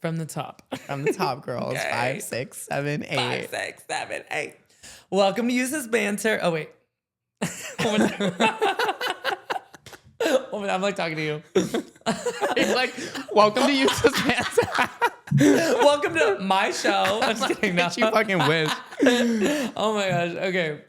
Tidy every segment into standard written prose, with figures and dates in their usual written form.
From the top. From the top, girls. Okay. 5, 6, 7, 8. 5, 6, 7, 8. Welcome to Use This Banter. Oh, wait. I'm like talking to you. You're like, welcome to Use This Banter. Welcome to my show. I'm just kidding. No. You fucking wish. Oh my gosh. Okay.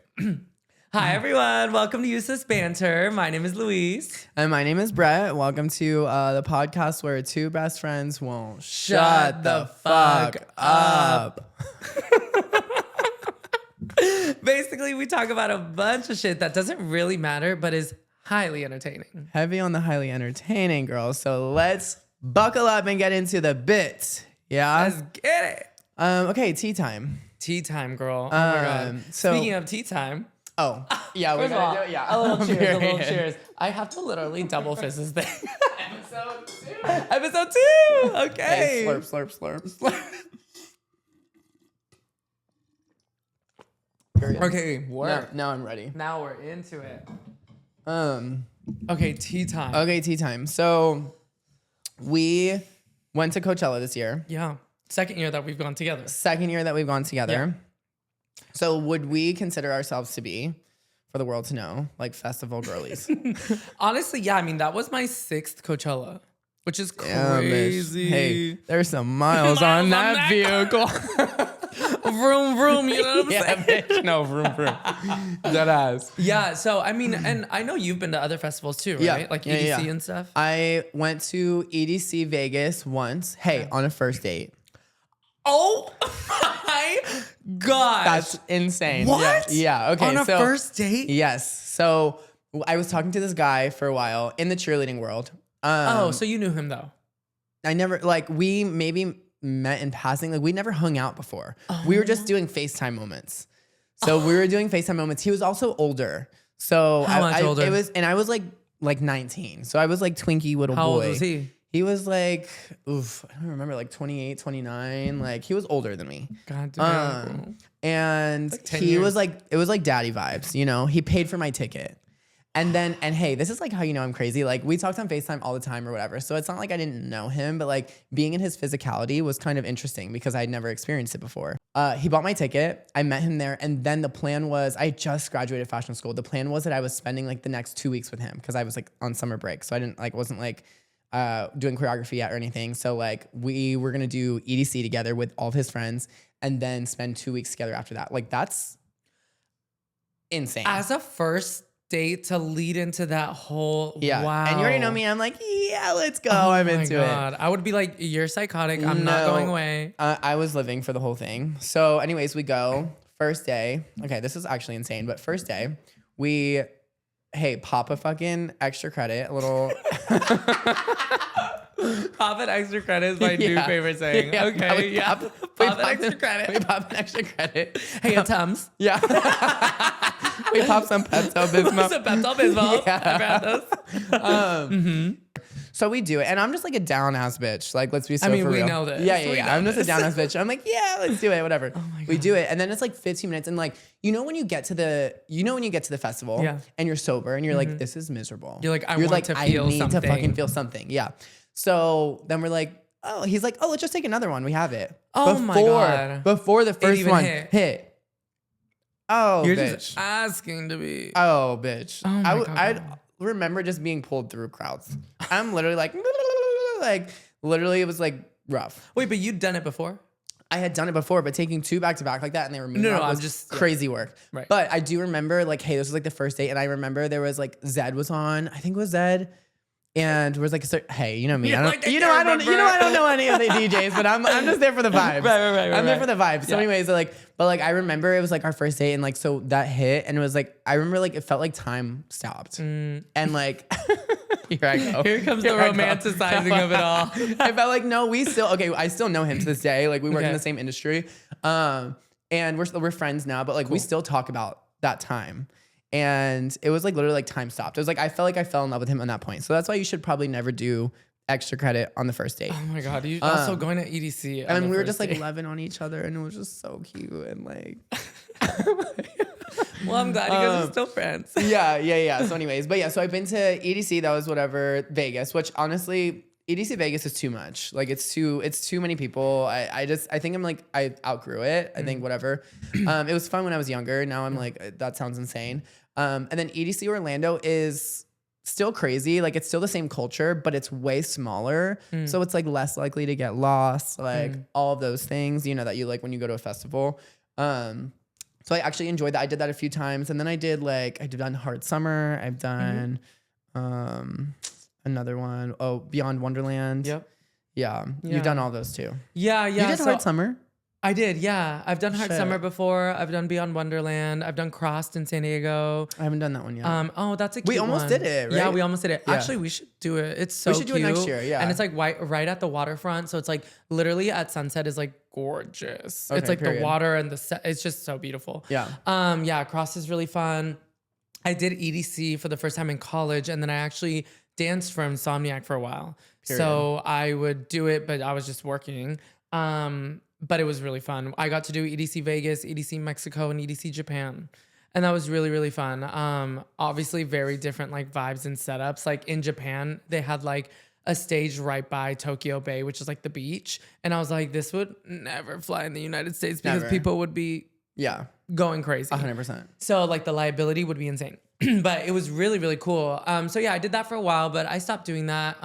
Hi, everyone. Welcome to Use This Banter. My name is Louise. And my name is Brett. Welcome to the podcast where two best friends won't shut the fuck up. Basically, we talk about a bunch of shit that doesn't really matter, but is highly entertaining. Heavy on the highly entertaining, girls. So let's buckle up and get into the bit. Yeah? Let's get it. Okay, tea time. Tea time, girl. Oh my God. so- Speaking of tea time. Oh, yeah, we're First of all, going to do it. Yeah. a little cheers, a little Period. cheers. I have to literally double fist this thing. Episode 2. Episode 2. Okay. Hey, slurp, slurp, slurp. Period. Okay, work. Now I'm ready. Now we're into it. Um. Okay, tea time. Okay, tea time. So we went to Coachella this year. Yeah. Second year that we've gone together. Second year that we've gone together. Yeah. So would we consider ourselves to be, for the world to know, like festival girlies? Honestly, yeah. I mean, that was my 6th Coachella, which is Yeah, bitch. crazy. Hey, there's some miles on that vehicle. Vroom, vroom. You know what I'm Yeah, saying? bitch. No, vroom, vroom. That ass. Yeah. So, I mean, and I know you've been to other festivals too, right? Yeah. Like Yeah, EDC yeah. and stuff. I went to EDC Vegas once. Hey, on a first date. Oh my gosh. That's insane. What? Yeah. Okay. On a so, first date? Yes. So I was talking to this guy for a while in the cheerleading world. So you knew him though. I never, like, we maybe met in passing. Like, we never hung out before. We were just doing FaceTime moments. So we were doing FaceTime moments. He was also older. So How much older? It was, and I was like 19. So I was like twinkie little How boy. old was he? He was like, I don't remember, like 28, 29. Like, he was older than me. God damn. And like 10 he years. was like, it was like daddy vibes, you know? He paid for my ticket. And then, and hey, this is like how you know I'm crazy. Like, we talked on FaceTime all the time or whatever. So it's not like I didn't know him, but like being in his physicality was kind of interesting because I'd never experienced it before. He bought my ticket. I met him there. And then the plan was, I just graduated fashion school. The plan was that I was spending like the next 2 weeks with him because I was like on summer break. So I didn't like, wasn't like doing choreography yet or anything. So like we were going to do EDC together with all of his friends and then spend 2 weeks together after that. Like, that's insane. As a first date to lead into that whole wow. And you already know me. I'm like, yeah, let's go. I'm into it. I would be like, you're psychotic. I'm not going away. I was living for the whole thing. So anyways, we go. First day. Okay, this is actually insane. But first day, we, hey, pop a fucking extra credit. A little. Pop an extra credit is my new favorite saying. Yeah, Okay, we yeah. Pop an extra We credit. pop an extra credit. Hey, a Tums. Yeah. We pop some Pepto-Bismol. Some Pepto-Bismol. Yeah. I those. So we do it. And I'm just like a down ass bitch. Like, let's be so I mean, for we real. know this. Yeah. We know I'm just a this. down ass bitch. I'm like, yeah, let's do it. Whatever. Oh my We God. do it. And then it's like 15 minutes. And like, when you get to the festival Yeah. and you're sober and you're like, this is miserable. You're like, I want to feel I need something. to fucking feel something. Yeah. So then we're like, he's like, let's just take another one. We have it. Oh my God. Before the first even one hit. Oh, You're bitch. just asking to be. Oh, bitch. Oh my God. I remember just being pulled through crowds. I'm literally like, literally it was like rough. Wait, but you'd done it before? I had done it before, but taking 2 back to back like that and they were moving No, out I'm was just- crazy work. Right. But I do remember like, hey, this was like the first date. And I remember there was like Zed was on. I think it was Zed. And was like, hey, you know me. Yeah, I don't, like, I you know, can't I don't, you know, remember. I don't know any of the DJs, but I'm just there for the vibes. Right. I'm there for the vibes. So Yeah. anyways, I remember it was like our first date and like, so that hit and it was like, I remember like, it felt like time stopped. And like, here I go. Here comes the Here I go. romanticizing of it all. I felt like, no, I still know him to this day. Like we work in Okay. the same industry. And we're friends now, but like we still talk about that time. And it was like literally like time stopped. It was like, I felt like I fell in love with him on that point. So that's why you should probably never do extra credit on the first date. Oh my God. You also going to EDC. And on we the were first just like date. loving on each other and it was just so cute and like. Well, I'm glad you guys are still friends. Yeah. So anyways, but yeah, so I've been to EDC, that was whatever, Vegas, which honestly, EDC Vegas is too much. Like it's too many people. I think I'm like, I outgrew it. I think whatever. It was fun when I was younger. Now I'm like, that sounds insane. And then EDC Orlando is still crazy. Like it's still the same culture, but it's way smaller. So it's like less likely to get lost. Like all of those things, you know, that you like when you go to a festival. So I actually enjoyed that. I did that a few times. And then I've done Hard Summer. I've done another one. Oh, Beyond Wonderland. Yep. Yeah. You've done all those too. Yeah. You did Hard Summer? I did, yeah. I've done Hard Shit. Summer before. I've done Beyond Wonderland. I've done Crossed in San Diego. I haven't done that one yet. Oh, that's a cute We almost one. did it, right? Yeah, we almost did it. Yeah. Actually, we should do it. It's so cute. We should do it next year, yeah. And it's like right at the waterfront. So it's like literally at sunset is like gorgeous. Okay, it's like period. the water and it's just so beautiful. Yeah. Yeah, Crossed is really fun. I did EDC for the first time in college, and then I actually danced for Insomniac for a while. Period. So I would do it, but I was just working. But it was really fun. I got to do EDC Vegas, EDC Mexico, and EDC Japan. And that was really, really fun. Obviously very different like vibes and setups. Like in Japan, they had like a stage right by Tokyo Bay, which is like the beach. And I was like, this would never fly in the United States because Never. people would be going crazy. 100%. So like the liability would be insane. But it was really, really cool. So yeah, I did that for a while, but I stopped doing that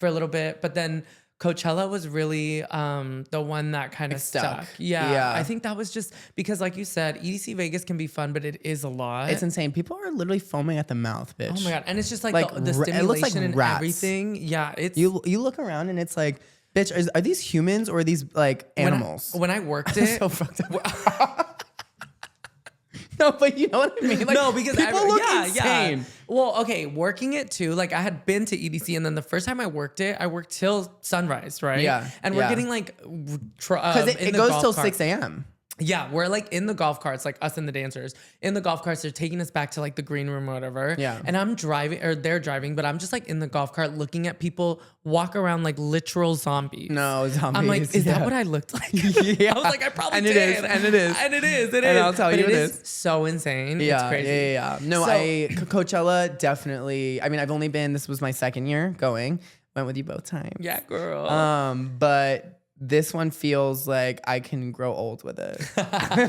for a little bit. But then Coachella was really the one that kind of stuck. Yeah. I think that was just because, like you said, EDC Vegas can be fun, but it is a lot. It's insane. People are literally foaming at the mouth, bitch. Oh my God. And it's just like, the it stimulation looks like and rats. everything. Yeah. It's You look around and it's like, bitch, are these humans or are these like animals? When I worked it. So fucked up. No, but you know what I mean? Like, no, because people look insane. Yeah. Well, okay, working it too. Like I had been to EDC, and then the first time I worked till sunrise, right? Yeah. And we're getting like because it goes till 6 a.m. Yeah, we're like in the golf carts, like us and the dancers. In the golf carts, they're taking us back to like the green room or whatever. Yeah. And I'm driving, or they're driving, but I'm just like in the golf cart looking at people walk around like literal zombies. No, zombies. I'm like, is that what I looked like? Yeah. I was like, I probably and did. It is. And I'll tell you it is so insane. Yeah, it's crazy. Yeah. No, Coachella definitely. I mean, I've only been. This was my second year going. Went with you both times. Yeah, girl. But this one feels like I can grow old with it.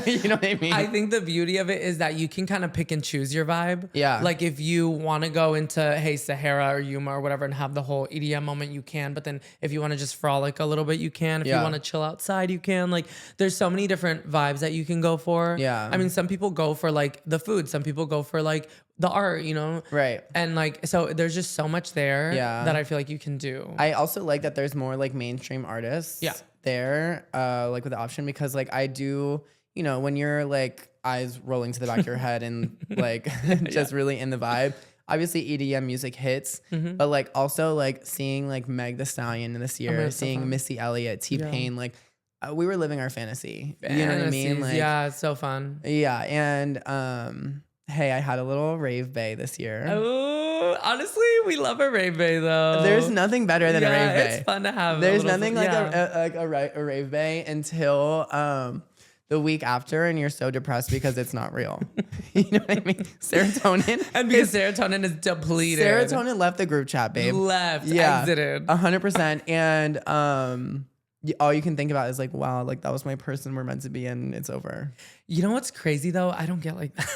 You know what I mean? I think the beauty of it is that you can kind of pick and choose your vibe. Yeah. Like if you want to go into, hey, Sahara or Yuma or whatever and have the whole EDM moment, you can. But then if you want to just frolic a little bit, you can. If you want to chill outside, you can. Like there's so many different vibes that you can go for. Yeah. I mean, some people go for like the food. Some people go for like the art, you know? Right. And like, so there's just so much there Yeah. that I feel like you can do. I also like that there's more like mainstream artists there, like with the option, because like I do, you know, when you're like eyes rolling to the back of your head and like just really in the vibe, obviously EDM music hits, but like also like seeing like Meg Thee Stallion this year, seeing Missy Elliott, T-Pain, like we were living our fantasy. You know what I mean? Like, yeah, it's so fun. Yeah. And hey, I had a little rave bay this year. Oh, honestly, we love a rave bay though. There's nothing better than a rave bay. It's fun to have. There's nothing like a rave bay until the week after, and you're so depressed because it's not real. You know what I mean? Serotonin. And because serotonin is depleted. Serotonin left the group chat, babe. Exited. 100%. And all you can think about is like, wow, like that was my person we're meant to be, and it's over. You know what's crazy though? I don't get like that.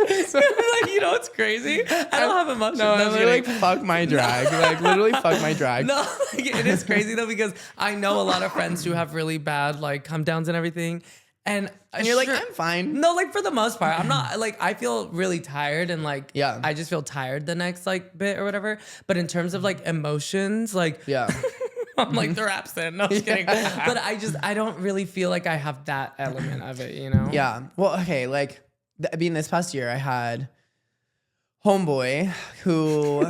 Like, you know what's crazy? I don't have emotions. No, I'm literally like, fuck my drag. Like literally fuck my drag. No, like, it is crazy though, because I know a lot of friends who have really bad like come downs and everything. And you're like, I'm fine. No, like for the most part, I'm not like, I feel really tired and like, yeah, I just feel tired the next like bit or whatever. But in terms of like emotions, like, yeah, I'm like, they're absent. No, I'm just kidding. But I don't really feel like I have that element of it, you know? Yeah. Well, okay. Like, I mean, this past year I had homeboy who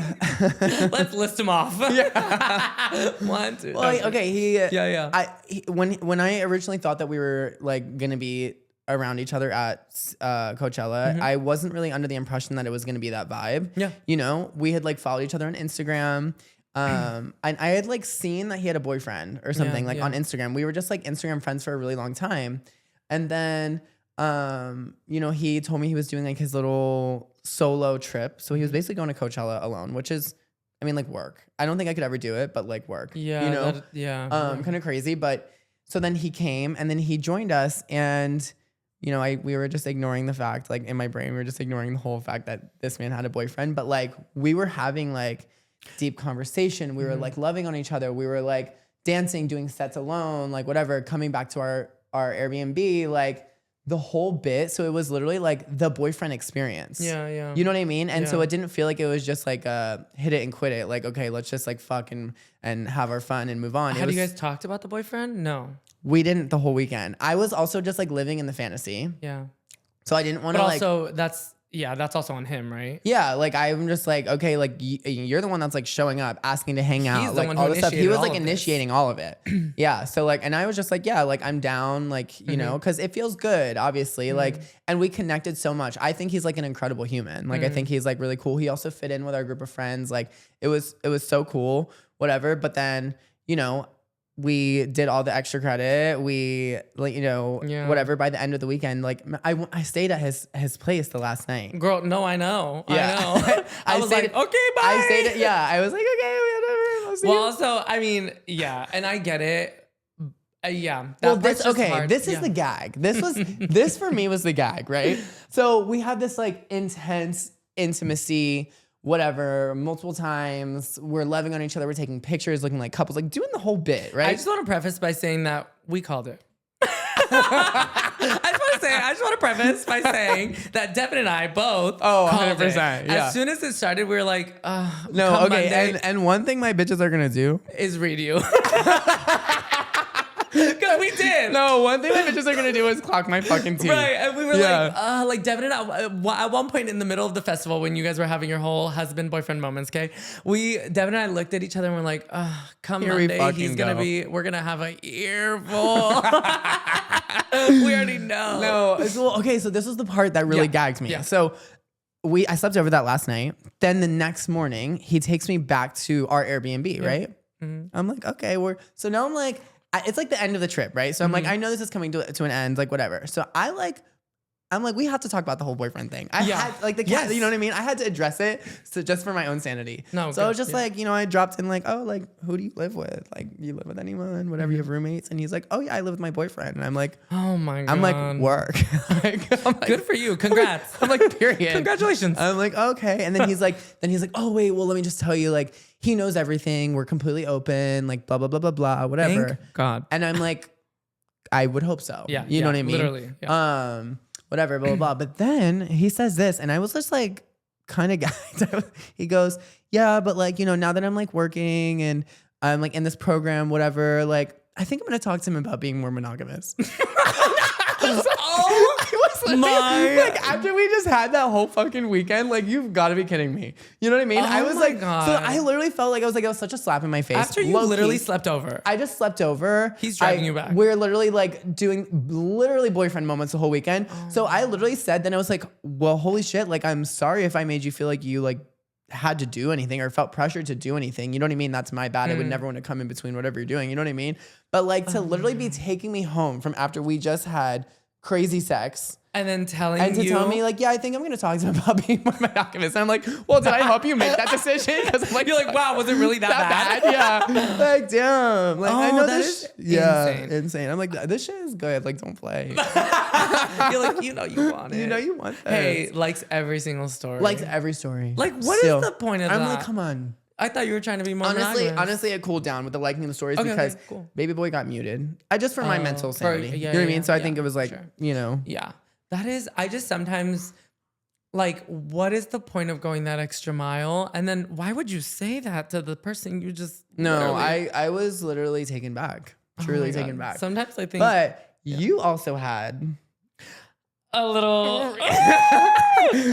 let's list him off. Yeah. 1, 2. Well, yeah. When I originally thought that we were like gonna be around each other at Coachella, I wasn't really under the impression that it was gonna be that vibe. Yeah. You know, we had like followed each other on Instagram. And I had like seen that he had a boyfriend or something on Instagram. We were just like Instagram friends for a really long time. And then you know, he told me he was doing like his little solo trip. So he was basically going to Coachella alone, which is, I mean, like work. I don't think I could ever do it, but like work. Yeah. You know, kind of crazy. But so then he came and then he joined us, and you know, we were just ignoring the fact, like in my brain, we were just ignoring the whole fact that this man had a boyfriend. But like we were having like deep conversation. We were like loving on each other. We were like dancing, doing sets alone, like whatever, coming back to our Airbnb, like the whole bit. So it was literally like the boyfriend experience. Yeah. You know what I mean? And so it didn't feel like it was just like hit it and quit it. Like, okay, let's just like fuck and have our fun and move on. Have you guys talked about the boyfriend? No. We didn't the whole weekend. I was also just like living in the fantasy. Yeah. So I didn't want to But like. also that's also on him, right? Yeah, like I'm just like, okay, like you're the one that's like showing up, asking to hang out, He's the like one who all this stuff. He initiated was all like of initiating all of it. Yeah. So like, and I was just like, yeah, like I'm down, like, you know, cause it feels good, obviously. Like, and we connected so much. I think he's like an incredible human. Like, I think he's like really cool. He also fit in with our group of friends. Like it was so cool, whatever. But then, you know, we did all the extra credit. We like, you know, whatever. By the end of the weekend, like I stayed at his place the last night. Girl, no, I know. Yeah. I know. I was like, okay, bye. I stayed at, I was like, okay, whatever. I'll see Well, you. also, I mean, yeah, and I get it. Yeah. Well, part's just hard. this is the gag. This for me was the gag, right? So we had this like intense intimacy, whatever, multiple times. We're loving on each other. We're taking pictures, looking like couples, like doing the whole bit, right? I just want to preface by saying that we called it. I just want to preface by saying that Devin and I both called 100%, it. yeah. As soon as it started, we were like, no, come okay. Monday And one thing my bitches are gonna do is read you. Because we did. No, one thing my bitches are gonna do is clock my fucking teeth. Right, and we were like Devin and I, at one point in the middle of the festival when you guys were having your whole husband-boyfriend moments, okay? Devin and I looked at each other and we're like, come Here we Monday, fucking we're gonna have an earful. We already know. No, well, okay, so this was the part that really gagged me. Yeah. So I slept over that last night. Then the next morning, he takes me back to our Airbnb, right? Mm-hmm. I'm like, okay, so now I'm like, it's like the end of the trip, right? So I'm like, I know this is coming to an end, like whatever. So I'm like, we have to talk about the whole boyfriend thing. I had like the cat, you know what I mean? I had to address it just for my own sanity. No, so I was just like, you know, I dropped in like, oh, like who do you live with? Like, you live with anyone? Whatever, you have roommates? And he's like, oh yeah, I live with my boyfriend. And I'm like, oh my god, I'm like, work. I'm like, good for you, congrats. I'm like, period. Congratulations. I'm like, okay. And then he's like, oh wait, well let me just tell you, like he knows everything. We're completely open. Like blah blah blah blah blah, whatever. Thank God. And I'm like, I would hope so. Yeah, you know what I mean. Literally. Yeah. Whatever, blah, blah, blah. But then he says this, and I was just like, kind of gagged. He goes, yeah, but like, you know, now that I'm like working and I'm like in this program, whatever, like, I think I'm going to talk to him about being more monogamous. Like after we just had that whole fucking weekend, like you've got to be kidding me. You know what I mean? I was like, God. so I literally felt like it was such a slap in my face. After you literally slept over. I just slept over. He's driving you back. We're literally like doing literally boyfriend moments the whole weekend. So I literally said, then I was like, well, holy shit. Like, I'm sorry if I made you feel like you like had to do anything or felt pressured to do anything. You know what I mean? That's my bad. I would never want to come in between whatever you're doing. You know what I mean? But like to literally be taking me home from after we just had crazy sex. And then tell me like, yeah, I think I'm going to talk to him about being more monogamous. And I'm like, well, did I help you make that decision? Because I'm like, you're like, wow, was it really that bad? Yeah. Like, damn. Like, I know this. Insane. I'm like, this shit is good. Like, don't play. You're like, you know you want it. You know you want this. Hey, likes every single story. Likes every story. Like, what is the point of that? I'm like, come on. I thought you were trying to be more Honestly, it cooled down with the liking the stories because cool. Baby boy got muted. Just for my mental sanity. Yeah, you know what I mean? So I think it was like, you know. Yeah. That is, I just sometimes, like, what is the point of going that extra mile? And then why would you say that to the person you just... No, I was literally taken back. Truly taken back. Sometimes I think... But you also had... a little...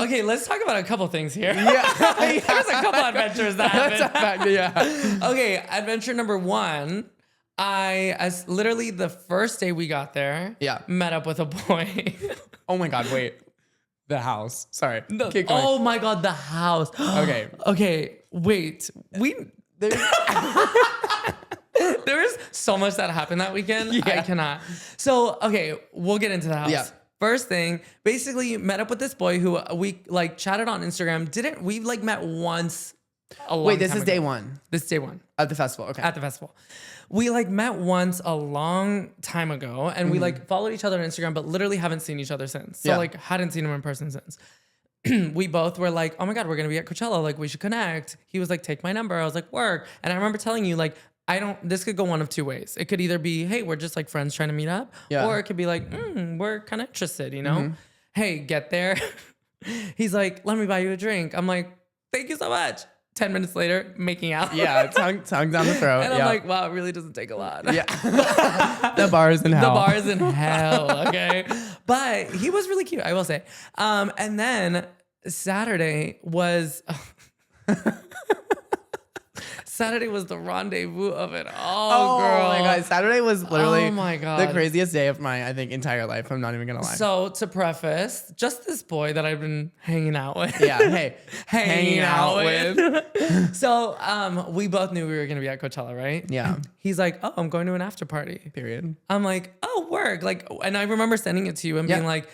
Okay, let's talk about a couple things here. Yeah. There's a couple adventures that happened. Yeah. Okay, adventure number one. As literally the first day we got there, met up with a boy. Oh my God, wait. The house. Sorry. Keep going. Oh my God, the house. Okay, wait. There is so much that happened that weekend. I cannot. So, okay, we'll get into the house. Yeah. First thing, basically met up with this boy who we like chatted on Instagram. We like met once a long Wait, this time is ago. day one This is day one. of the festival. Okay. At the festival. We like met once a long time ago and we like followed each other on Instagram, but literally haven't seen each other since. So like hadn't seen him in person since. We both were like, oh my God, we're going to be at Coachella. Like we should connect. He was like, take my number. I was like, work. And I remember telling you like, this could go one of two ways. It could either be, hey, we're just like friends trying to meet up. Yeah. Or it could be like, we're kind of interested, you know? Hey, get there. He's like, let me buy you a drink. I'm like, thank you so much. 10 minutes later, making out. Yeah, tongue down the throat. And I'm like, wow, it really doesn't take a lot. Yeah. The bar is in hell. The bar is in hell, okay? But he was really cute, I will say. And then Saturday was... Saturday was the rendezvous of it all, girl. Oh my God. Saturday was literally Oh my God. the craziest day of my, I think, entire life. I'm not even going to lie. So to preface, just this boy that I've been hanging out with. Yeah, hey. hanging out with. So we both knew we were going to be at Coachella, right? Yeah. He's like, oh, I'm going to an after party. Period. I'm like, oh, work. Like, and I remember sending it to you and being like,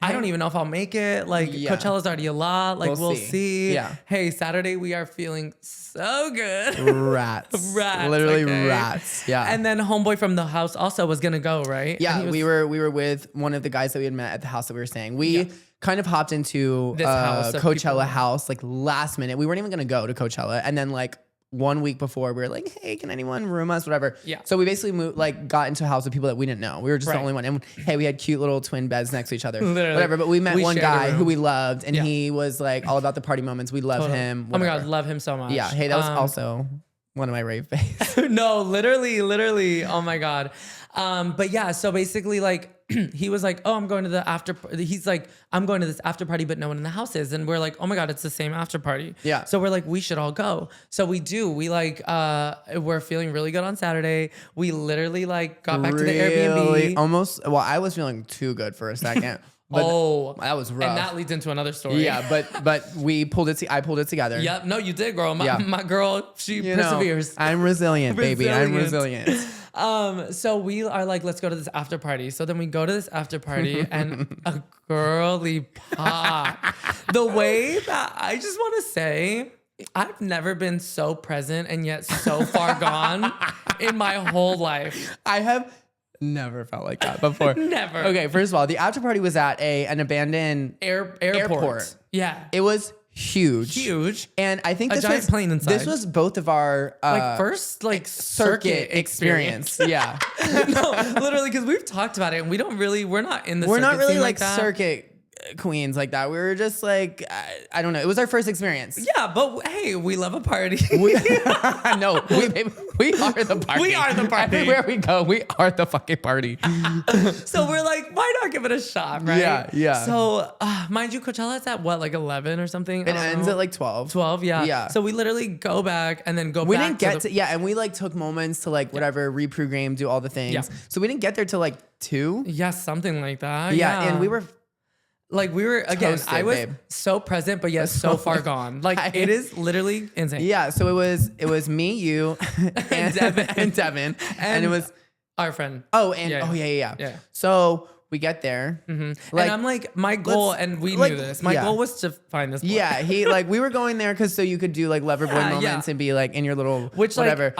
I don't even know if I'll make it. Like, Coachella's already a lot. Like, we'll see. Yeah. Hey, Saturday we are feeling so good. Rats. Rats. Literally okay. rats. Yeah. And then homeboy from the house also was gonna go, right? Yeah, And we were with one of the guys that we had met at the house that we were staying. We kind of hopped into This house of Coachella people. house like last minute. We weren't even gonna go to Coachella, and then like 1 week before, we were like, hey, can anyone room us? Whatever. Yeah. So we basically got into a house with people that we didn't know. We were just the Right. only one. And hey, we had cute little twin beds next to each other. Literally. Whatever. But we met one shared a guy room. who we loved, and Yeah. he was like all about the party moments. We love Totally. him. Oh my whatever. God, love him so much. Yeah. Hey, that was also one of my rave baes. No, literally. Oh my God. But yeah, so basically like he was like, oh, I'm going to the after, he's like, I'm going to this after party, but no one in the house is. And we're like, oh my God, it's the same after party. Yeah. So we're like, we should all go. So we do, we like, we're feeling really good on Saturday. We literally like got back to the Airbnb. Almost. Well, I was feeling too good for a second. But that was rough. And that leads into another story. Yeah, but we pulled it. I pulled it together. Yep. No, you did, girl. My girl, she You know, perseveres. I'm resilient, baby. I'm Resilient. resilient. So we are like, let's go to this after party. So then we go to this after party and a girly pop. The way that I just want to say, I've never been so present and yet so far gone in my whole life. I have never felt like that before. Never. Okay, first of all, the after party was at an abandoned Airport. Yeah. It was huge. Huge. And I think A this giant was plane inside. This was both of our First circuit experience. Yeah. No, literally, because we've talked about it and we're not in the We're not circuit really scene like that. circuit queens like that. We were just like, I don't know. It was our first experience. Yeah, but hey, we love a party. No, we are the party. We are the party. Everywhere we go, we are the fucking party. So we're like, why not give it a shot, right? Yeah. So, mind you, Coachella's at what, like 11 or something? It ends at like 12. 12, yeah. Yeah. So we literally go back and then go We back didn't get to, and we like took moments to like whatever, reprogram, do all the things. Yeah. So we didn't get there till like 2. Yeah, something like that. Yeah, and we were again, toasted, I was babe. so present, but yet so far gone. Like, it is literally insane. Yeah, so it was me, you, and Devin, and it was our friend. yeah. So we get there, And I'm like, my goal, and we knew this. My goal was to find this boy. Yeah, he like we were going there because so you could do like lover boy moments and be like in your little whatever.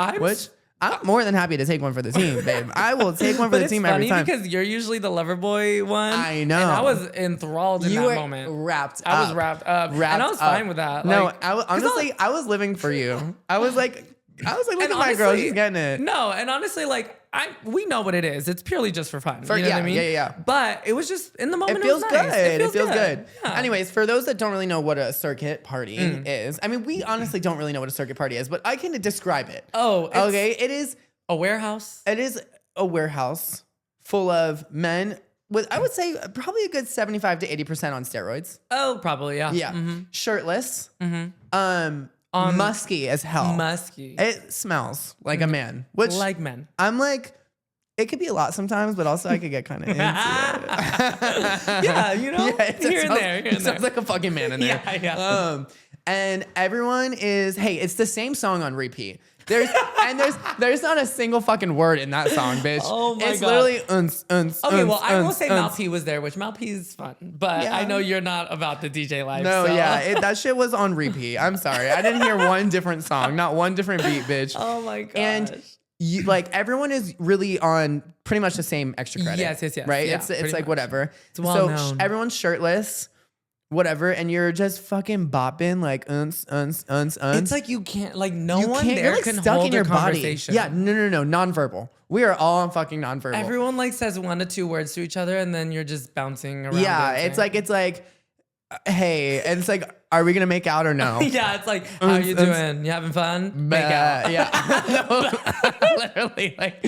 I'm more than happy to take one for the team, babe. I will take one for the team every time. Because you're usually the lover boy one. I know. And I was enthralled in You that were moment. wrapped I was up. wrapped up. And I was fine with that. No, Like, honestly, I was living for you. I was like, look at my girl, she's getting it. No, and honestly, like, we know what it is. It's purely just for fun. You know yeah, what I mean? yeah. But it was just in the moment. It feels was good. nice. It feels good. Yeah. Anyways, for those that don't really know what a circuit party is, I mean, we honestly don't really know what a circuit party is, but I can describe it. Oh, okay. It is a warehouse. It is a warehouse full of men with, I would say, probably a good 75 to 80% on steroids. Oh, probably, yeah. Yeah. Mm-hmm. Shirtless. Musky as hell. Musky. It smells like a man, which like men. I'm like, it could be a lot sometimes, but also I could get kind of into it. Yeah, you know, Yeah, here and there. It sounds like a fucking man in there. Yeah. And everyone is, hey, it's the same song on repeat. There's not a single fucking word in that song, bitch. Oh my it's God. literally Okay, well, I will say Malp was there, which Malp is fun, but Yeah. I know you're not about the DJ life. No, so. yeah, that shit was on repeat. I'm sorry, I didn't hear one different song, not one different beat, bitch. Oh my gosh. And you, like everyone is really on pretty much the same extra credit. Yes. Right? Yeah, it's pretty like much. whatever. It's well known. Everyone's shirtless. Whatever, and you're just fucking bopping like uns. It's like you can't, like no You one can't, there you're like can stuck hold in your a body. conversation. Yeah, no, nonverbal. We are all fucking nonverbal. Everyone like says 1 to 2 words to each other, and then you're just bouncing around. Yeah, dancing. it's like, hey, and it's like, are we gonna make out or no? Yeah, it's like, how you doing? You having fun? Make out. Yeah, no, literally, like,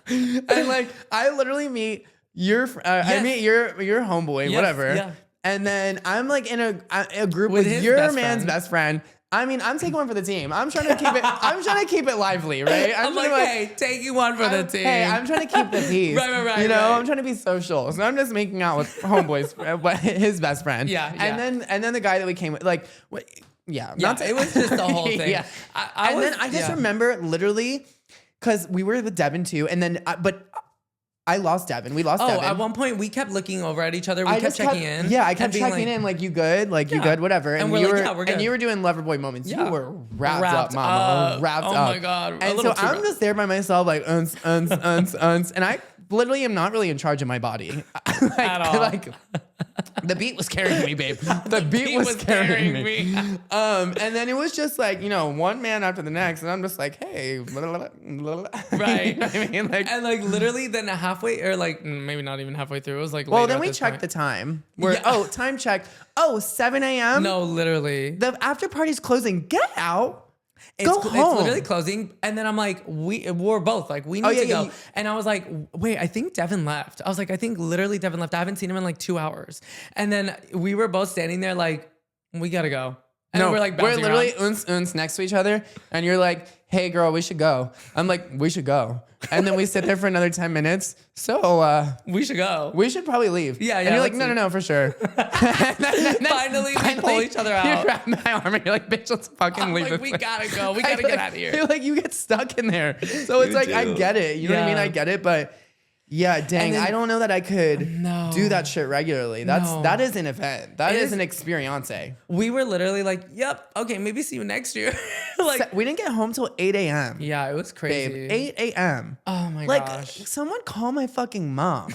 and like, I literally meet your, I meet your homeboy, Yes, whatever, yeah. and then I'm like in a group With with his your best man's friend. best friend. I mean, I'm taking one for the team. I'm trying to keep it. I'm trying to keep it lively, right? I'm trying like, to, hey, taking one for the team. Hey, I'm trying to keep the peace. Right, You know, right. I'm trying to be social. So I'm just making out with homeboys, but his best friend. Yeah. And then the guy that we came with, like, what? Yeah. Yeah, not to- it was just the whole thing. Yeah. I just remember literally, because we were with Devin too, and then but I lost Devin. We lost Devin. at one point we kept looking over at each other. We I kept just checking in. Yeah, I and kept being checking in, like, you good? Like, you Yeah. good? Whatever. And And we're you like, were, yeah, we're good. and you were doing lover boy moments. Yeah. You were wrapped up, mama. up. Wrapped Oh up. my God. A And little so too I'm wrapped. just there by myself, like, uns. And I literally am not really in charge of my body. At all. Like, the beat was carrying me, babe. The beat was carrying me. And then it was just like, you know, one man after the next. And I'm just like, hey. Right. You know what I mean? Like, And like literally then halfway, or like maybe not even halfway through, it was like well, later then at we this checked point. the time. We're, Yeah. time check. 7 a.m. No, literally. The after party's closing. Get out. It's, Go it's home. literally closing. And then I'm like, we're both like, we need yeah, to go. yeah. And I was like, wait, I think Devin left. I was like, I think literally Devin left. I haven't seen him in like 2 hours. And then we were both standing there like, we gotta go. And No, we're like, we're bouncing literally around. next to each other, and you're like, "Hey, girl, we should go." I'm like, "We should go," and then we sit there for another 10 minutes. So We should go. we should probably leave. Yeah, And yeah, you're like, let's no, for sure. Finally, we pull each other You out. grab my arm, and you're like, "Bitch, let's fucking I'm leave." like, this we place." gotta go. We gotta Like, get out of here. You're like, you get stuck in there. So it's You like, I do. get it. You know what I mean? Yeah. I get it, but. Yeah, dang. then- I don't know that I could No. do that shit regularly. No. That is an event. That It is is- an experience. We were literally like, yep, okay, maybe see you next year. Like, We didn't get home till 8 a.m. yeah, it was crazy. Babe, 8 a.m. Oh my Like, gosh. someone call my fucking mom.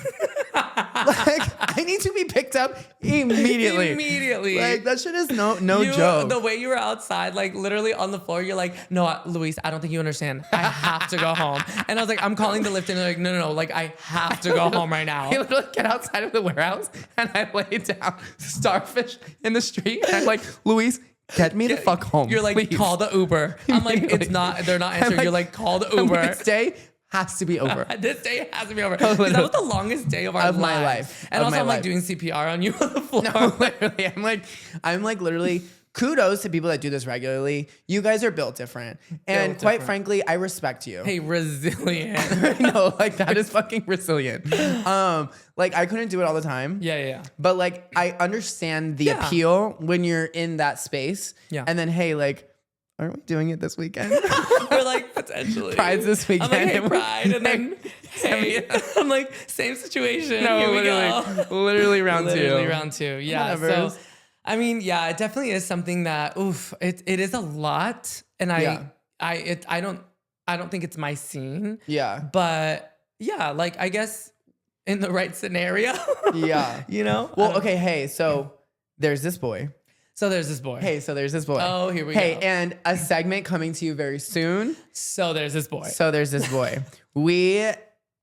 Like, I need to be picked up immediately. Immediately. Like, that shit is no You- joke. The way you were outside, like literally on the floor, you're like, no, Luis, I don't think you understand. I have to go home. And I was like, I'm calling the lift, and they're like, no, like I have to go home right now. I literally get outside of the warehouse and I lay down starfish in the street. And I'm like, Luis, get me the fuck home. You're like, please. call the Uber. I'm like, Immediately. it's not, they're not answering. like- You're like, call the And Uber. This day has to be over. This day has to be over. 'Cause that was the longest day of our Of my lives. life. And Of also, my I'm like life. doing CPR on you on the floor. No, literally. I'm like literally kudos to people that do this regularly. You guys are built different. And Built quite different. frankly, I respect you. Hey, resilient. No, like that is fucking resilient. Like I couldn't do it all the time. Yeah. But like I understand the Yeah. appeal when you're in that space. Yeah. And then hey, like, aren't we doing it this weekend? We're like, potentially. Pride's this weekend. I'm like, hey, Pride. And then, hey, I'm like, same situation. No, Here we literally, go. literally round Literally two. round two. Yeah. Whatever. So, I mean, yeah, it definitely is something that, it is a lot. And Yeah. I don't think it's my scene. Yeah. But yeah, like, I guess in the right scenario. Yeah. You know? Well, okay, hey, so there's this boy. So there's this boy. Hey, so there's this boy. Oh, here we Hey, go. and a segment coming to you very soon. So there's this boy. So there's this boy.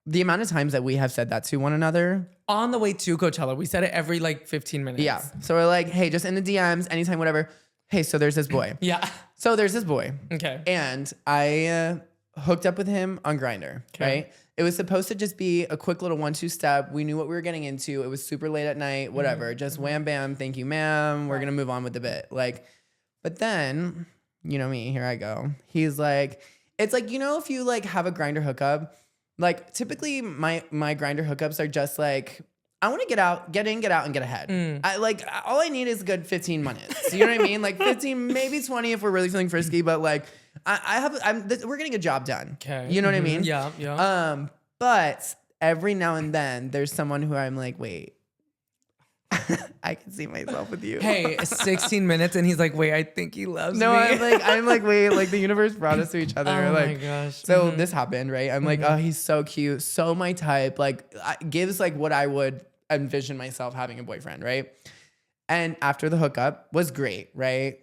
The amount of times that we have said that to one another. On the way to Coachella, we said it every like 15 minutes. Yeah. So we're like, hey, just in the DMs, anytime, whatever. Hey, so there's this boy. Yeah. So there's this boy. Okay. And I hooked up with him on Grindr, right? It was supposed to just be a quick little 1-2 step. We knew what we were getting into. It was super late at night, whatever. Just wham, bam, thank you, ma'am. We're going to move on with the bit. Like, but then, you know me, here I go. He's like, it's like, you know, if you like have a Grindr hookup, like typically my Grindr hookups are just like I want to get out, get in, get out, and get ahead. I like all I need is a good 15 minutes. You know what I mean? Like 15, maybe 20 if we're really feeling frisky. But like we're getting a job done. Okay. You know what I mean? Yeah. Yeah. But every now and then there's someone who I'm like, wait, I can see myself with you. Hey, 16 minutes, and he's like, wait, I think he loves me. I'm like, wait, like the universe brought us to each other. Oh like, my gosh. So this happened, right? I'm like, oh, he's so cute, so my type. Like, gives like what I would envision myself having a boyfriend, right? And after the hookup was great, right?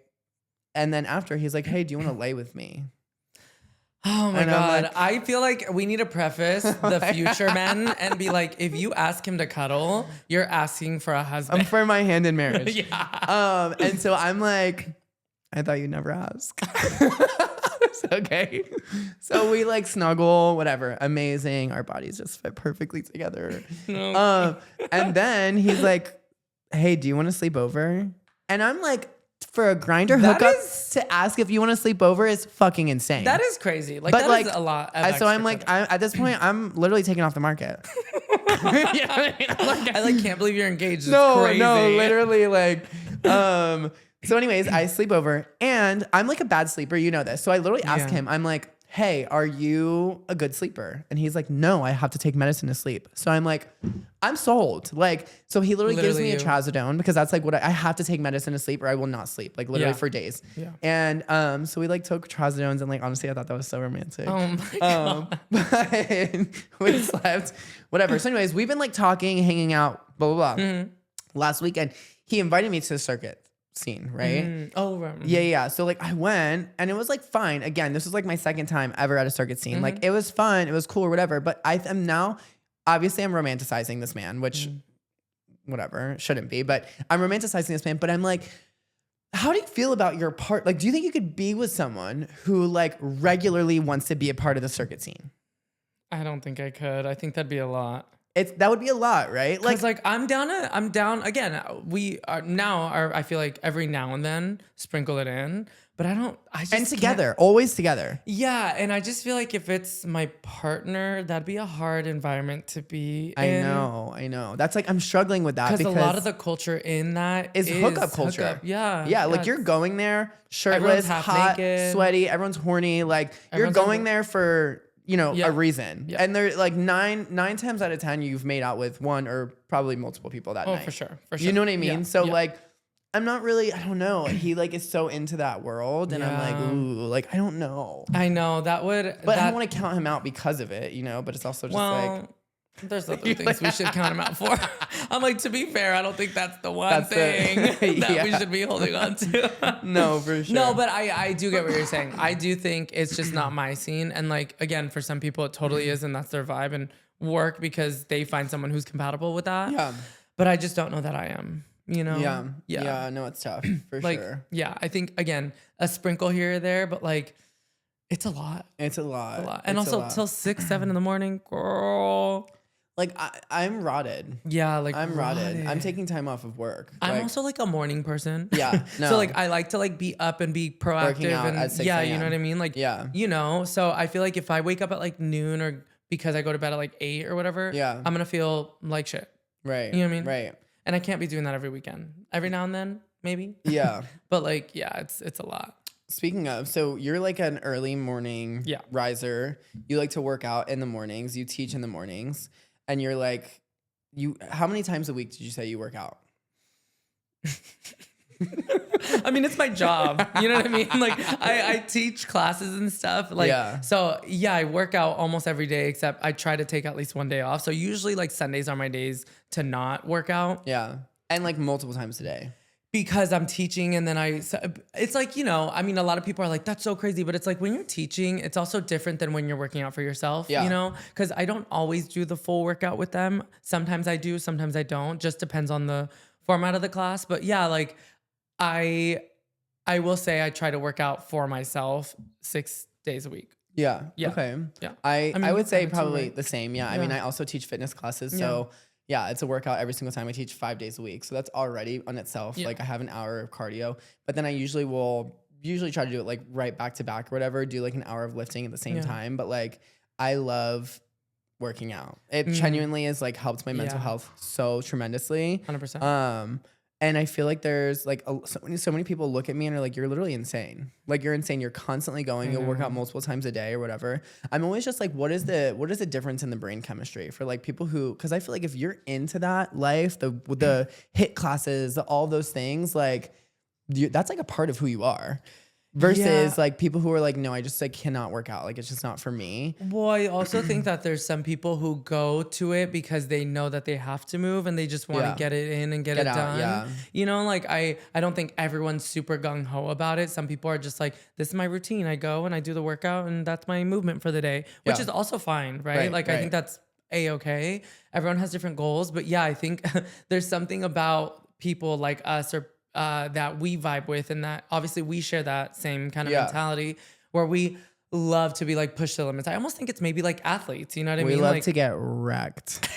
And then after he's like, hey, do you want to lay with me? Oh my And I'm God. like- I feel like we need to preface the future men and be like, if you ask him to cuddle, you're asking for a husband. For my hand in marriage. Yeah. And so I'm like, I thought you'd never ask. It's okay. So we like snuggle, whatever. Amazing. Our bodies just fit perfectly together. And then he's like, hey, do you want to sleep over? And I'm like, for a grinder hookup to ask if you want to sleep over is fucking insane. That is crazy. Like, But that like, is a lot. so I'm like, at this point, I'm literally taking off the market. You know what I mean? I like can't believe you're engaged. It's No, crazy. literally like, so anyways, I sleep over and I'm like a bad sleeper. You know this. So I literally ask him, I'm like, hey, are you a good sleeper? And he's like, no, I have to take medicine to sleep. So I'm like, I'm sold. Like, so he literally gives me a trazodone because that's like what I have to take medicine to sleep or I will not sleep, like literally for days. Yeah. And so we like took trazodones and like, honestly, I thought that was so romantic. Oh my God. But we slept, whatever. So anyways, we've been like talking, hanging out, blah, blah, blah. Last weekend, he invited me to the circuit scene, right? Oh, right. Yeah. So like I went and it was like fine. Again, this was like my second time ever at a circuit scene. Like it was fun, it was cool or whatever. But I am now, obviously I'm romanticizing this man, which whatever, shouldn't be. But I'm romanticizing this man. But I'm like, how do you feel about your part? Like, do you think you could be with someone who like regularly wants to be a part of the circuit scene? I don't think I could. I think that'd be a lot. That would be a lot, right? Like I'm down again. We are now I feel like every now and then sprinkle it in, but I just and together, always together. Yeah, and I just feel like if it's my partner, that'd be a hard environment to be in. I know. That's like I'm struggling with that because a lot of the culture in that is hookup culture. Hookup. Yeah. Yeah, like you're going there shirtless, hot, naked, sweaty, everyone's horny, like you're going there for a reason. Yeah. And they're like nine times out of 10, you've made out with one or probably multiple people that night. For sure. You know what I mean? Yeah. So like, I'm not really, I don't know. He like is so into that world and I'm like, ooh, like, I don't know. I know that would, but I don't want to count him out because of it, but it's also just like. There's other things we should count him out for. I'm like, to be fair, I don't think that's the one thing that we should be holding on to. No, for sure. No, but I do get what you're saying. I do think it's just not my scene. And like, again, for some people it totally is and that's their vibe and work because they find someone who's compatible with that. Yeah. But I just don't know that I am, Yeah, no, it's tough for sure. Yeah, I think, again, a sprinkle here or there, but like, it's a lot. It's a lot. And it's also till 6, 7 in the morning, girl. Like I'm rotted. Yeah, like I'm rotted. I'm taking time off of work. I'm also like a morning person. Yeah. No. So like I like to like be up and be proactive and at 6 yeah, a.m. you know what I mean? Like so I feel like if I wake up at like noon or because I go to bed at like 8 or whatever, I'm gonna feel like shit. Right. You know what I mean? Right. And I can't be doing that every weekend. Every now and then, maybe. Yeah. But like, yeah, it's a lot. Speaking of, so you're like an early morning riser. You like to work out in the mornings. You teach in the mornings. And you're like, how many times a week did you say you work out? I mean, it's my job. You know what I mean? Like I teach classes and stuff. Like, so yeah, I work out almost every day, except I try to take at least one day off. So usually like Sundays are my days to not work out. Yeah. And like multiple times a day. Because I'm teaching and then it's like, I mean, a lot of people are like, that's so crazy. But it's like when you're teaching, it's also different than when you're working out for yourself, because I don't always do the full workout with them. Sometimes I do, sometimes I don't. Just depends on the format of the class. But yeah, like I will say I try to work out for myself 6 days a week. Yeah. Yeah. Okay. Yeah. I would say probably the same. Yeah. I mean, I also teach fitness classes. Yeah. So yeah, it's a workout every single time. I teach 5 days a week. So that's already on itself. Like I have an hour of cardio, but then I usually try to do it like right back to back or whatever, do like an hour of lifting at the same time. But like, I love working out. It genuinely is like helped my mental health so tremendously. 100%. And I feel like there's like so many people look at me and are like, you're literally insane. Like you're insane. You're constantly going. You'll work out multiple times a day or whatever. I'm always just like, what is the difference in the brain chemistry for like people who, because I feel like if you're into that life, the HIIT classes, all those things, like that's like a part of who you are. Versus like people who are like, no, I just like cannot work out. Like it's just not for me. Well, I also think that there's some people who go to it because they know that they have to move and they just want to get it in and get it out, done. yeah. You know, like I don't think everyone's super gung ho about it. Some people are just like, this is my routine. I go and I do the workout and that's my movement for the day, which is also fine, right? I think that's a-okay. Everyone has different goals, but yeah, I think there's something about people like us or that we vibe with, and that obviously we share that same kind of mentality where we love to be like pushed to the limits. I almost think it's maybe like athletes, you know what I mean? We love like, to get wrecked.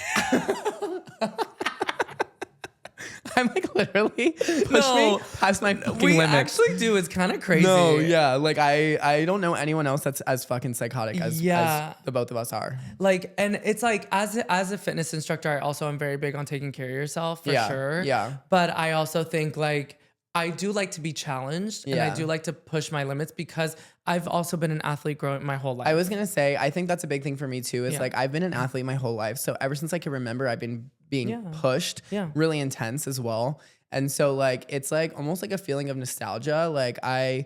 I'm like literally push me past my fucking we limits. actually do. It's kind of crazy. No, yeah, like I don't know anyone else that's as fucking psychotic as the both of us are. Like, and it's like as a fitness instructor, I also am very big on taking care of yourself for sure. Yeah. But I also think like I do like to be challenged and I do like to push my limits because I've also been an athlete growing my whole life. I was gonna say, I think that's a big thing for me too. Is like I've been an athlete my whole life, so ever since I can remember, I've been being pushed, really intense as well. And so like it's like almost like a feeling of nostalgia. Like I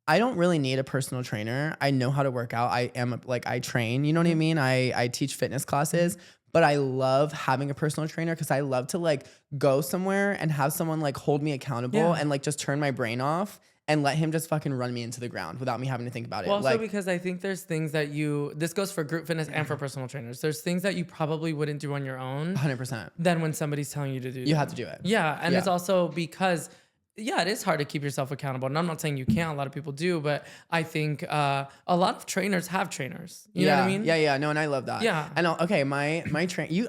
don't really need a personal trainer. I know how to work out. I train. You know what I mean? I teach fitness classes. But I love having a personal trainer because I love to like go somewhere and have someone like hold me accountable and like just turn my brain off and let him just fucking run me into the ground without me having to think about it. Well, also like, because I think there's things that this goes for group fitness and for personal trainers. There's things that you probably wouldn't do on your own. 100%. Than when somebody's telling you to do. You have to do it. Yeah. And it's also because it is hard to keep yourself accountable. And I'm not saying you can't. A lot of people do, but I think a lot of trainers have trainers. You know what I mean? Yeah. No, and I love that. Yeah. And okay, my trainer. You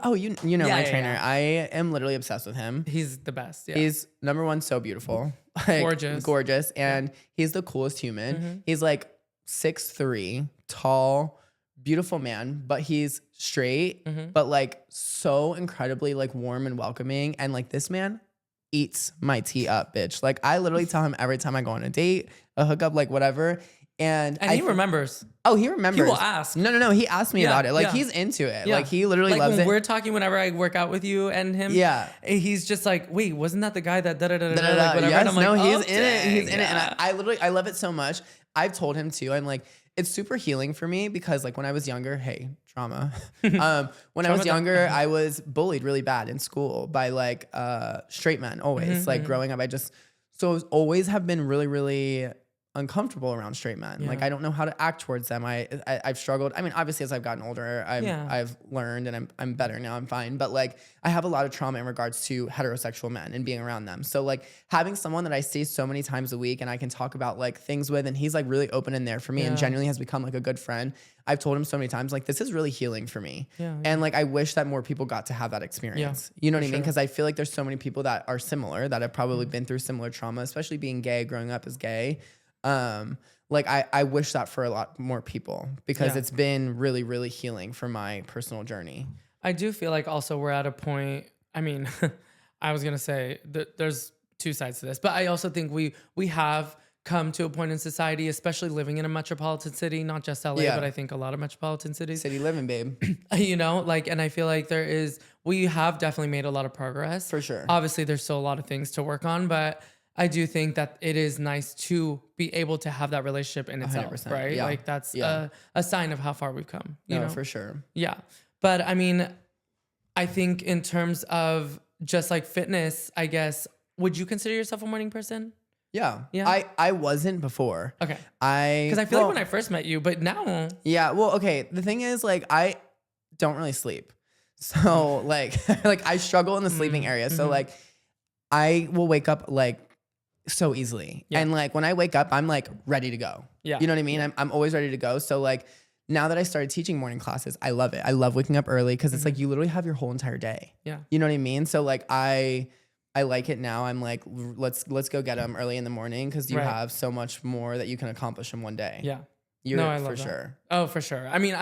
know my trainer. I am literally obsessed with him. He's the best. Yeah. He's number one, so beautiful, like, gorgeous, and he's the coolest human. Mm-hmm. He's like 6'3", tall, beautiful man, but he's straight, but like so incredibly like warm and welcoming. And like this man eats my tea up, bitch. Like I literally tell him every time I go on a date, a hookup, like whatever. And he remembers. Oh, he remembers. He will ask. No. He asked me about it. Like he's into it. Like he literally loves when it. we're talking, whenever I work out with you and him, he's just like, wait, wasn't that the guy that like whatever? Yes, and I'm like, he's in it. He's in it. And I love it so much. I've told him too. I'm like, it's super healing for me because like when I was younger, trauma. When I was younger, I was bullied really bad in school by like straight men always. Like growing up, so always have been really, really uncomfortable around straight men. Like I don't know how to act towards them. I've struggled. I mean, obviously as I've gotten older, I've learned and I'm better now. I'm fine. But like I have a lot of trauma in regards to heterosexual men and being around them. So like having someone that I see so many times a week and I can talk about like things with, and he's like really open in there for me and genuinely has become like a good friend. I've told him so many times, like, this is really healing for me. And like, I wish that more people got to have that experience. You know what I mean? Because I feel like there's so many people that are similar, that have probably been through similar trauma, especially being gay, growing up as gay. Like I wish that for a lot more people because it's been really, really healing for my personal journey. I do feel like also we're at a point, I mean, I was going to say that there's two sides to this, but I also think we have come to a point in society, especially living in a metropolitan city, not just LA, but I think a lot of metropolitan cities. City living, babe. You know, like, and I feel like we have definitely made a lot of progress. For sure. Obviously, there's still a lot of things to work on, but I do think that it is nice to be able to have that relationship in itself, 100%, right? Like that's a sign of how far we've come. You know, for sure. Yeah. But I mean, I think in terms of just like fitness, I guess, would you consider yourself a morning person? Yeah. I wasn't before. Okay. Because I feel like when I first met you, but now. Yeah. Well, okay. The thing is, like, I don't really sleep. So, like, like I struggle in the sleeping area. So, like, I will wake up, like, so easily. And, like, when I wake up, I'm, like, ready to go. Yeah. You know what I mean? I'm always ready to go. So, like, now that I started teaching morning classes, I love it. I love waking up early because it's, like, you literally have your whole entire day. Yeah. You know what I mean? So, like, I like it now. I'm like, let's go get them early in the morning because you have so much more that you can accomplish in one day. Yeah. I love for sure. Oh, for sure. I mean,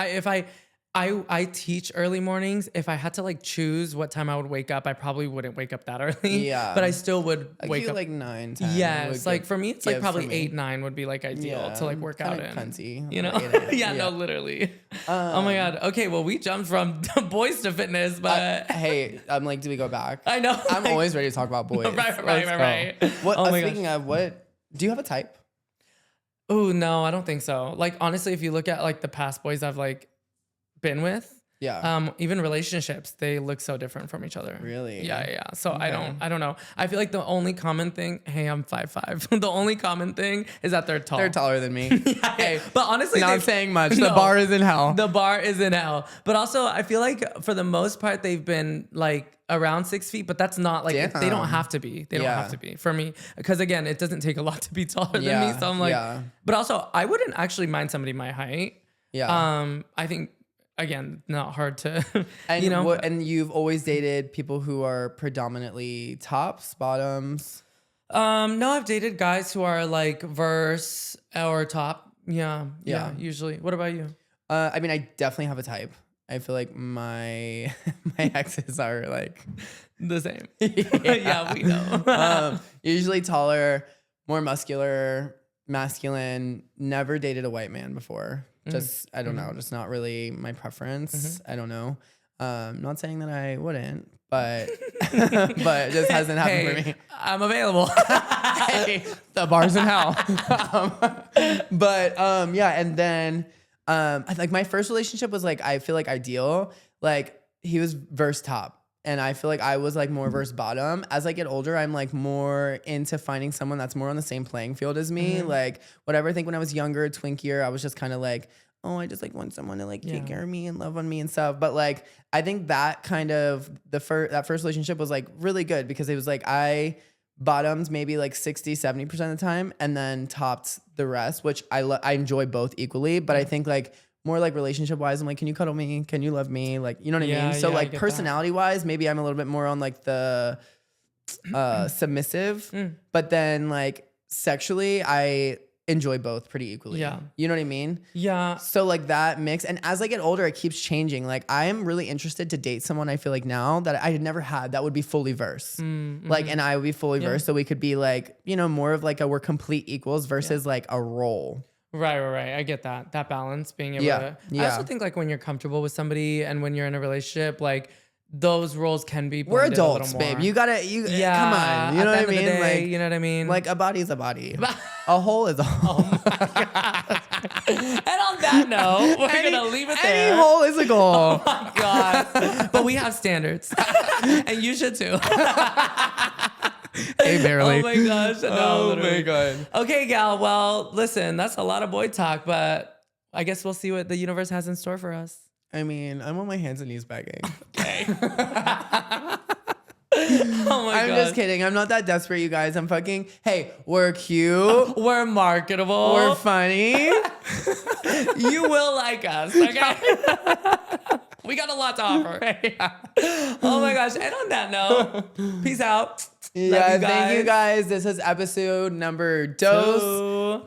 I teach early mornings. If I had to like choose what time I would wake up, I probably wouldn't wake up that early. Yeah. But I still would Like wake you up. like 9, 10. Yes, like for me, it's like gives probably for me. 8, 9 would be like ideal to like work out kinda in. cunty. You know? Like 8 yeah, a.m. no, literally. Oh my god. Okay, well we jumped from boys to fitness, but Hey, I'm like, do we go back? I know. I'm always ready to talk about boys. right. What? Oh my Speaking of, what? Do you have a type? Oh no, I don't think so. Like honestly, if you look at like the past boys I've like been with, Yeah. even relationships, they look so different from each other. Really? Yeah. So Okay. I don't know. I feel like the only common thing, hey, I'm 5'5". The only common thing is that they're tall. They're taller than me. Hey, but honestly, Not saying much. The bar is in hell. The bar is in hell. But also, I feel like for the most part, they've been like around 6 feet, but that's not like they don't Damn. have to be. They don't Yeah. have to be for me because again, it doesn't take a lot to be taller than Yeah, me. So I'm like, yeah. but also, I wouldn't actually mind somebody my height. Yeah. I think again, not hard to, And you know. and you've always dated people who are predominantly tops, bottoms. No, I've dated guys who are like verse or top. Yeah. Usually. What about you? I mean, I definitely have a type. I feel like my my exes are like The same. Yeah, we know. usually taller, more muscular, masculine. Never dated a white man before. Just I don't know, just not really my preference. I don't know. Not saying that I wouldn't, but but it just hasn't happened for me. I'm available. Hey, the bar's in hell. Yeah, and then like my first relationship was like I feel like ideal. Like he was verse top. And I feel like I was like more verse bottom. As I get older, I'm like more into finding someone that's more on the same playing field as me. Like whatever. I think when I was younger, twinkier, I was just kind of like, oh, I just like want someone to like take care of me and love on me and stuff. But like I think that kind of that first relationship was like really good because it was like I bottomed maybe like 60-70% of the time and then topped the rest, which I enjoy both equally. But I think like more like relationship wise, I'm like, can you cuddle me? Can you love me? Like, you know what I mean? So like personality wise, maybe I'm a little bit more on like the submissive, but then like sexually, I enjoy both pretty equally. Yeah. You know what I mean? Yeah. So like that mix. And as I get older, it keeps changing. Like I am really interested to date someone I feel like now that I had never had that would be fully verse. Like, and I would be fully verse. So we could be like, you know, more of like we're complete equals versus like a role. Right. I get that balance being able to. I also think like when you're comfortable with somebody and when you're in a relationship, like those roles can be We're blended a little adults, more. babe. Come on. You know what I mean? Like, you know what I mean? Like a body's a body. A hole is a hole. Oh my God. And on that note, we're going to leave it there. Any hole is a goal. Oh my God. But we have standards. And you should too. Hey, barely. Oh my gosh. No, Oh literally. my God. Okay, gal. Well, listen, that's a lot of boy talk, but I guess we'll see what the universe has in store for us. I mean, I'm on my hands and knees begging. Okay. Oh my I'm God. just kidding. I'm not that desperate, you guys. I'm fucking, hey, we're cute. We're marketable. We're funny. You will like us, okay? We got a lot to offer. Oh my gosh. And on that note, peace out. Yeah, thank you guys. This is episode number 2.